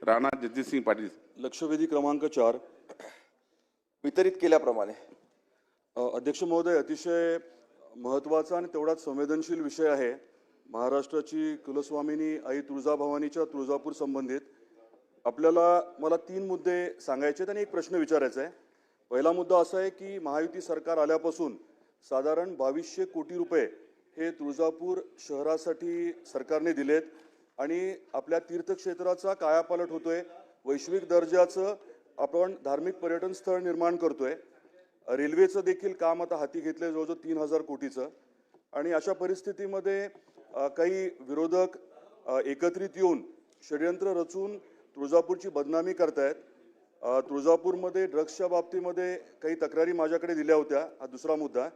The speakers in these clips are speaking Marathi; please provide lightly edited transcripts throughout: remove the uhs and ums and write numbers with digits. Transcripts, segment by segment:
राणा जगजितसिंह पाटील. लक्षवेधी क्रमांक 4 वितरित केल्याप्रमाणे अध्यक्ष महोदय, अतिशय महत्त्वाचा आणि तेवढाच संवेदनशील विषय आहे. महाराष्ट्राची कुलस्वामिनी आई तुळजाभवानीच्या तुळजापूर संबंधित मला 3 मुद्दे सांगायचे आहेत आणि एक प्रश्न विचारायचा आहे. पहिला मुद्दा असा आहे की महायुती सरकार आल्यापासून साधारण 2200 कोटी रुपये हे तुळजापूर शहरासाठी सरकारने दिलेत आणि आपल्या तीर्थक्षेत्राचा कायापालट होतोय. वैश्विक दर्जाचं आपण धार्मिक पर्यटन स्थळ निर्माण करतोय. रेल्वेचं देखील काम आता हाती घेतलंय जवळजवळ 3000 कोटीचं. आणि अशा परिस्थितीमध्ये काही विरोधक एकत्रित येऊन षड्यंत्र रचून तुळजापूरची बदनामी करतायत. तुळजापूरमध्ये ड्रग्सच्या बाबतीमध्ये काही तक्रारी माझ्याकडे दिल्या होत्या. हा दुसरा मुद्दा.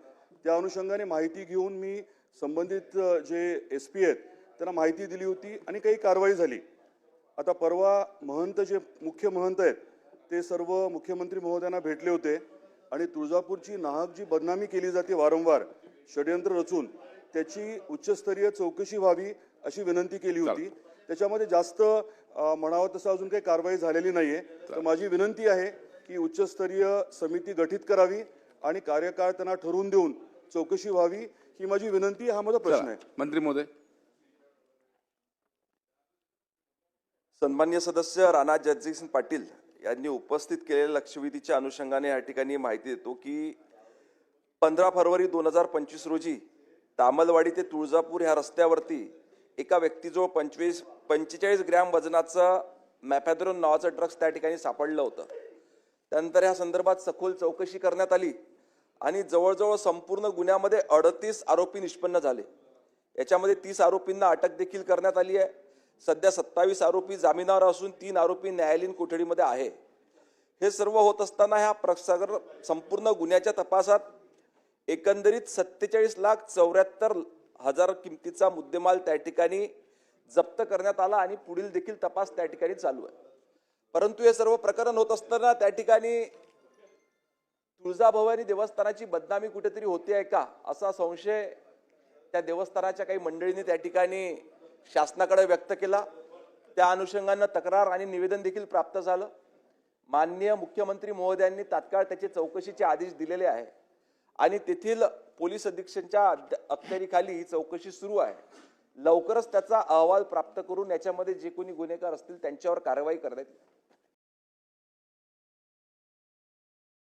त्या अनुषंगाने माहिती घेऊन मी संबंधित जे SP आहेत त्यांना माहिती दिली होती आणि काही कारवाई झाली. आता परवा महंत जे मुख्य महंत आहेत ते सर्व मुख्यमंत्री महोदयांना भेटले होते आणि तुळजापूरची नाहक जी बदनामी केली जाते वारंवार षड्यंत्र रचून त्याची उच्चस्तरीय चौकशी व्हावी अशी विनंती केली होती. त्याच्यामध्ये जास्त म्हणावं तसं अजून काही कारवाई झालेली नाहीये. तर माझी विनंती आहे की उच्चस्तरीय समिती गठीत करावी आणि कार्यकाळ त्यांना ठरवून देऊन चौकशी व्हावी ही माझी विनंती. हा माझा प्रश्न आहे. मंत्री महोदय. सन्मान्य सदस्य राणा जगजितसिंह पाटील यांनी उपस्थित केलेल्या लक्षवेधीच्या अनुषंगाने या ठिकाणी माहिती देतो की 15 फरवरी 2025 रोजी तामलवाडी ते तुळजापूर ह्या रस्त्यावरती एका व्यक्तीजवळ 45 ग्रॅम वजनाचं मॅफॅद्रोन नावाचं ड्रग्स त्या ठिकाणी सापडलं होतं. त्यानंतर ह्या संदर्भात सखोल चौकशी करण्यात आली आणि जवळजवळ संपूर्ण गुन्ह्यामध्ये 38 आरोपी निष्पन्न झाले. याच्यामध्ये 30 आरोपींना अटक देखील करण्यात आली आहे. सध्या 27 आरोपी जामिनावर असून 3 आरोपी न्यायालयीन कोठडीमध्ये आहे. हे सर्व होत असताना ह्या संपूर्ण गुन्ह्याच्या तपासात एकंदरीत 47,74,000 किमतीचा मुद्देमाल त्या ठिकाणी जप्त करण्यात आला आणि पुढील देखील तपास त्या ठिकाणी चालू आहे. परंतु हे सर्व प्रकरण होत असताना त्या ठिकाणी तुळजाभवानी देवस्थानाची बदनामी कुठेतरी होते आहे का असा संशय त्या देवस्थानाच्या काही मंडळींनी त्या ठिकाणी शासनाकडे व्यक्त केला. त्या अनुषंगाने तक्रार आणि निवेदन देखील प्राप्त झालं. माननीय मुख्यमंत्री महोदयांनी तात्काळ त्याचे चौकशीचे आदेश दिलेले आहे आणि तेथील पोलीस अधीक्षकांच्या अखत्यारीखाली ही चौकशी सुरू आहे. लवकरच त्याचा अहवाल प्राप्त करून याच्यामध्ये जे कोणी गुन्हेगार असतील त्यांच्यावर कारवाई करण्यात येईल.